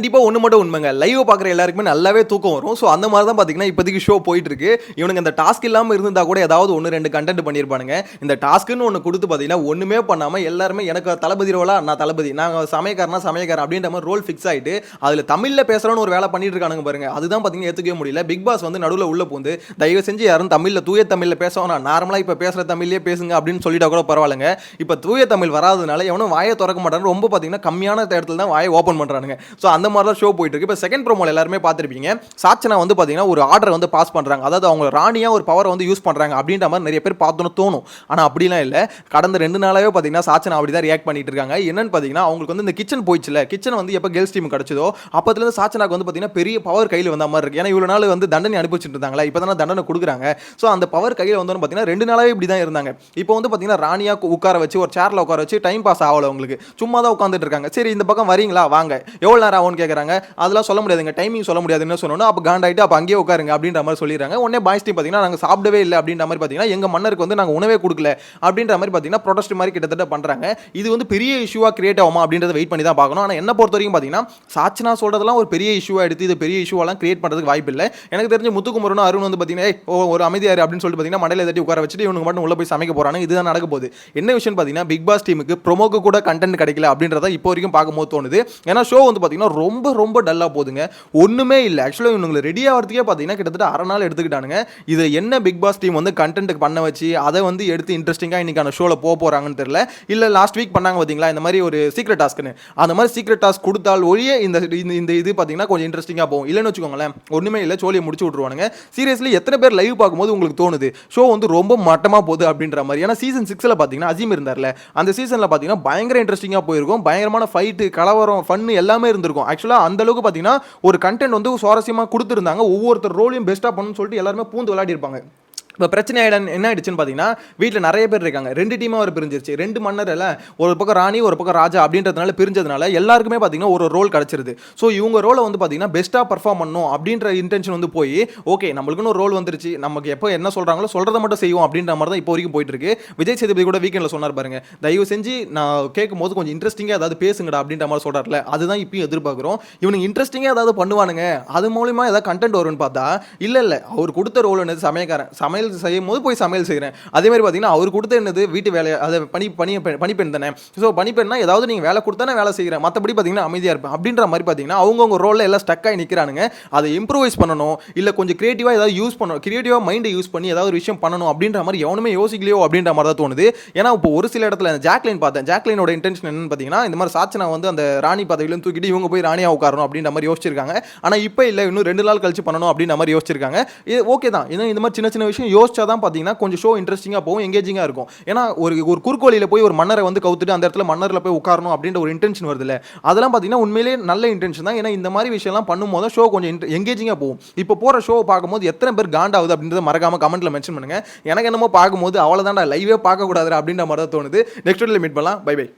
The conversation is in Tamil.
கண்டிப்பா ஒண்ணு மட்டும் உண்மைங்க. லைவ் பார்க்குற எல்லாருக்குமே நல்லாவே தூக்கம் வரும். ஸோ அந்த மாரி தான் பார்த்தீங்கன்னா, இப்போதைக்கு ஷோ போயிட்டு இருக்கு. இவனுங்க இந்த டாஸ்க் இல்லாம இருந்திருந்தா கூட ஏதாவது 1, 2 கன்டென்ட் பண்ணியிருப்பானுங்க. இந்த டாஸ்க்ன்னு ஒண்ணு குடுத்து பார்த்தீங்கன்னா, ஒண்ணுமே பண்ணாம எல்லாருமே எனக்கு தளபதி ரோலா நான் தளபதி, நாங்க சமயக்காரனா சமயக்காரன் அப்படின்ற மாரி ரோல் ஃபிக்ஸ் ஆயிட்டு, அதுல தமிழ்ல பேசுறோம்னு ஒரு வேலை பண்ணிட்டு இருக்கானுங்க பாருங்க. அதுதான் பார்த்தீங்கன்னா ஏத்துக்கவே முடியல. பிக் பாஸ் வந்து நடுவுல உள்ள பூந்து, தயவு செஞ்சு யாரும் தமிழ்ல தூய தமிழ்ல பேச வேணாம். நார்மலா இப்ப பேசுற தமிழ்லயே பேசுங்க அப்படின்னு சொல்லிட்டா கூட பரவாயில்லங்க. இப்ப தூய தமிழ் வராதனால எவனும் வாயை திறக்க மாட்டாங்க. ரொம்ப பார்த்தீங்கன்னா கம்மியான இடத்துல தான் வாயை ஓப்பன் பண்றானுங்க. ஸோ அந்த மாதிரி தான் ஷோ போயிட்டு இருக்கு. இப்போ செகண்ட் ப்ரோமோல எல்லாருமே பார்த்திருப்பீங்க. சாச்சனா வந்து பார்த்தீங்கன்னா ஒரு ஆர்டர் வந்து பாஸ் பண்றாங்க. அதாவது அவங்க ராணியா ஒரு பவரை வந்து யூஸ் பண்றாங்க அப்படின்ற மாதிரி நிறைய பேர் பார்த்தோன்னு தோணும். ஆனா அப்படிலாம் இல்லை. கடந்த 2 நாளாவே பார்த்தீங்கன்னா சாச்சனா அப்படி தான் ரியாக்ட் பண்ணிட்டு இருக்காங்க. என்னன்னு பார்த்தீங்கன்னா அவங்களுக்கு வந்து இந்த கிச்சன் போயிடுச்சுல, கிச்சன் வந்து எப்போ கேர்ள்ஸ் டீம் கிடைச்சதோ அப்போதுலேருந்து சாச்சனாக்கு வந்து பார்த்தீங்கன்னா பெரிய பவர் கையில் வந்த மாதிரி இருக்கு. ஏன்னா இவ்வளோ நாள் வந்து தண்டனை அனுப்பிச்சிட்டு இருந்தாங்களா, இப்போ தானே தண்டனை கொடுக்குறாங்க. ஸோ அந்த பவர் கையில் வந்தோன்னு பார்த்தீங்கன்னா 2 நாளாவே இப்படி தான் இருந்தாங்க. இப்போ வந்து பார்த்தீங்கன்னா ராணியா உட்கார வச்சு ஒரு சேர்ல உட்கார வச்சு டைம் பாஸ் ஆகல அவங்களுக்கு. சும்மா தான் உட்காந்துட்டு இருக்காங்க. சரி இந்த பக்கம் வரீங்களா வாங்க, எவ்வளோ நேரம் ஆகும்னு கேட்குறாங்க. அதெல்லாம் சொல்ல முடியாதுங்க, டைமிங் சொல்ல முடியாதுன்னு சொன்னோன்னா அப்போ காண்டாயிட்டு அப்போ அங்கேயே உட்காருங்க அப்படின்ற மாதிரி சொல்லிடுறாங்க. உடனே பாய்ஸ் டீம் பார்த்தீங்கன்னா நாங்கள் சாப்பிடவே இல்லை அப்படின்ற மாதிரி பார்த்தீங்கன்னா எங்கள் மன்னருக்கு வந்து நாங்கள் உணவே கொடுக்கல அப்படின்ற மாதிரி பார்த்தீங்கன்னா ப்ரொடெஸ்ட் மாதிரி கிட்டத்தட்ட பண்ணுறாங்க. இது வந்து பெரிய இஷ்யூவாக கிரியேட் ஆகுமா அப்படின்றத வெயிட் பண்ணி தான் பார்க்கணும். ஆனால் என்ன பொறுத்த வரைக்கும் பார்த்தீங்கன்னா சாச்சனா சொல்றதெல்லாம் ஒரு பெரிய இஷ்யூவாக எடுத்து இது பெரிய இஷ்யூவெல்லாம் கிரியேட் பண்ணுறதுக்கு வாய்ப்பு இல்லை. எனக்கு தெரிஞ்ச முத்துக்குமரனும் அருண் வந்து பார்த்தீங்கன்னா ஒரு அமைதியாரு அப்படின்னு சொல்லிட்டு பார்த்தீங்கன்னா மண்டையில தட்டி உட்கார வச்சுட்டு இவனுக்கு மட்டும் உள்ள போய் சமைக்க போறாங்க. இதுதான் நடக்க போகுது. என்ன விஷயம் பார்த்தீங்கன்னா பிக் பாஸ் டீமுக்கு ப்ரோமோக்கு கூட கண்டென்ட் கிடைக்கல அப்படின்றத இப்போ வரைக்கும் பார்க்கும்போது தோணுது. ஏன்னா ஷோ வந்து பார்த்தீங்கன்னா ரொம்ப ரொம்ப டல்லாக போகுதுங்க. ஒன்றுமே இல்லை. ஆக்சுவலாக இவங்களை ரெடி ஆகிறதுக்கே பார்த்தீங்கன்னா கிட்டத்தட்ட அரை நாள் எடுத்துக்கிட்டானுங்க. இது என்ன பிக் பாஸ் டீம் வந்து கண்டென்ட் பண்ண வச்சு அதை வந்து எடுத்து இன்ட்ரெஸ்டிங்காக இன்னைக்கான ஷோவில் போகிறாங்கன்னு தெரியல. இல்லை லாஸ்ட் வீக் பண்ணாங்க பார்த்தீங்களா இந்த மாதிரி ஒரு சீக்ரெட் டாஸ்க்னு, அந்த மாதிரி சீக்ரெட் டாஸ்க் கொடுத்தால் ஒழிய இந்த இது பார்த்தீங்கன்னா கொஞ்சம் இன்ட்ரெஸ்டிங்காக போகும். இல்லைன்னு வச்சுக்கோங்களேன் ஒன்றுமே இல்லை, சோழியை முடிச்சு விட்ருவானுங்க. சீரியஸ்லி எத்தனை பேர் லைவ் பார்க்கும்போது உங்களுக்கு தோணுது ஷோ வந்து ரொம்ப மட்டமாக போகுது அப்படின்ற மாதிரி? ஏன்னா சீசன் 6 பார்த்தீங்கன்னா அஜீம் இருந்தார்ல, அந்த சீசனில் பார்த்தீங்கன்னா பயங்கர இன்ட்ரெஸ்டிங்காக போயிருக்கும். பயங்கரமான ஃபைட்டு கலவரம் ஃபன்னு எல்லாமே இருந்திருக்கும். ஆக்சுவலாக அந்த அளவுக்கு பார்த்தீங்கன்னா ஒரு கண்டென்ட் வந்து சுவாரஸ்யமாக கொடுத்துருந்தாங்க. ஒவ்வொருத்தர் ரோலையும் பெஸ்ட்டாக பண்ணணும்னு சொல்லிட்டு எல்லாருமே பூந்து விளையாடி இருப்பாங்க. இப்போ பிரச்சனை என்ன ஆயிடுச்சுன்னு பார்த்தீங்கன்னா வீட்டில் நிறைய பேர் இருக்காங்க. 2 டீமாக ஒரு பிரிஞ்சிருச்சு. 2 மன்னர் இல்லை, ஒரு பக்கம் ராணி ஒரு பக்கம் ராஜா அப்படின்றதுனால பிரிஞ்சதுனால எல்லாருக்குமே பார்த்தீங்கன்னா ஒரு ரோல் கிடச்சிருது. ஸோ இவங்க ரோலை வந்து பார்த்தீங்கன்னா பெஸ்ட்டாக பர்ஃபார்ம் பண்ணணும் அப்படின்ற இன்டென்ஷன் வந்து போய் ஓகே நம்மளுக்குன்னு ஒரு ரோல் வந்துருச்சு, நமக்கு எப்போ என்ன சொல்கிறாங்களோ சொல்கிறத மட்டும் செய்வோம் அப்படின்ற மாதிரி தான் இப்போ வரைக்கும் போயிட்டு இருக்கு. விஜய் சேதுபதி கூட வீக்கெண்டில் சொன்னார் பாருங்க, தயவு செஞ்சு நான் கேட்கும் போது கொஞ்சம் இன்ட்ரெஸ்டிங்காக ஏதாவது பேசுங்கடா அப்படின்ற மாதிரி சொல்கிறார்ல, அதுதான் இப்பயும் எதிர்பார்க்குறோம். இவனுக்கு இன்ட்ரெஸ்டிங்காக ஏதாவது பண்ணுவானுங்க, அது மூலிமா ஏதாவது கண்டென்ட் வரும்னு பார்த்தா இல்லை அவர் கொடுத்த ரோல் என்னது சமயக்காரன், சமையல் செய்யும் போது போய் சமையல் செய்கிறேன். அதே மாதிரி பார்த்தீங்கன்னா அவர் கொடுத்த என்னது வீட்டு வேலை, அதை பணிப்பெண் தானே. ஸோ பணிப்பெண்ணா ஏதாவது நீங்கள் வேலை கொடுத்தானே வேலை செய்கிறேன், மற்றபடி பார்த்தீங்கன்னா அமைதியாக இருப்பேன் அப்படின்ற மாதிரி பார்த்தீங்கன்னா அவங்கவுங்க ரோலில் எல்லாம் ஸ்டக் ஆகி நிற்கிறானுங்க. அதை இம்ப்ரூவைஸ் பண்ணணும், இல்லை கொஞ்சம் கிரியேட்டிவாக ஏதாவது யூஸ் பண்ணணும், கிரியேட்டிவாக மைண்டை யூஸ் பண்ணி ஏதாவது ஒரு விஷயம் பண்ணணும் அப்படின்ற மாதிரி எவனுமே யோசிக்கலையோ அப்படின்ற மாதிரி தான் தோணுது. ஏன்னா இப்போ ஒரு சில இடத்துல ஜாக்லின் பார்த்தேன், ஜாக்லினோட இன்டென்ஷன் என்னன்னு பார்த்தீங்கன்னா இந்த மாதிரி சாச்சனா வந்து அந்த ராணி பதவியிலும் தூக்கிட்டு இவங்க போய் ராணியாக உட்காரணும் அப்படின்ற மாதிரி யோசிச்சிருக்காங்க. ஆனால் இப்போ இல்லை, இன்னும் 2 நாள் கழிச்சு பண்ணணும் அப்படின்ற மாதிரி யோசிச்சிருக்காங்க. இது ஓகே தான், இன்னும் இந்த மாதிரி சின்ன சின்ன விஷயம் யோசிச்சா தான் பார்த்தீங்கன்னா கொஞ்சம் ஷோ இன்ட்ரெஸ்டிங்காக போகும், எங்கேஜிங்காக இருக்கும். ஏன்னா ஒரு குறுக்கோலியில் போய் ஒரு மன்னரை வந்து கவுத்துட்டு அந்த இடத்துல மன்னரில் போய் உட்காரணும் அப்படின்ற ஒரு இன்டென்ஷன் வருது இல்லை, அதெல்லாம் பார்த்தீங்கன்னா உண்மையிலேயே நல்ல இன்டென்ஷன் தான். ஏன்னா இந்த மாதிரி விஷயம்லாம் பண்ணும்போது ஷோ கொஞ்சம் எங்கேஜிங்காக போகும். இப்போ போகிற ஷோ பார்க்கும்போது எத்தனை பேர் காண்டாகுது அப்படின்றத மறக்காம கமெண்ட்டில் மென்ஷன் பண்ணுங்க. எனக்கு என்னமோ பார்க்கும்போது அவ்வளோதான்டா லைவே பார்க்கக்கூடாது அப்படின்ற மாதிரி தான் தோணுது. நெக்ஸ்ட் வீடியோவில் மீட் பண்ணலாம். Bye by.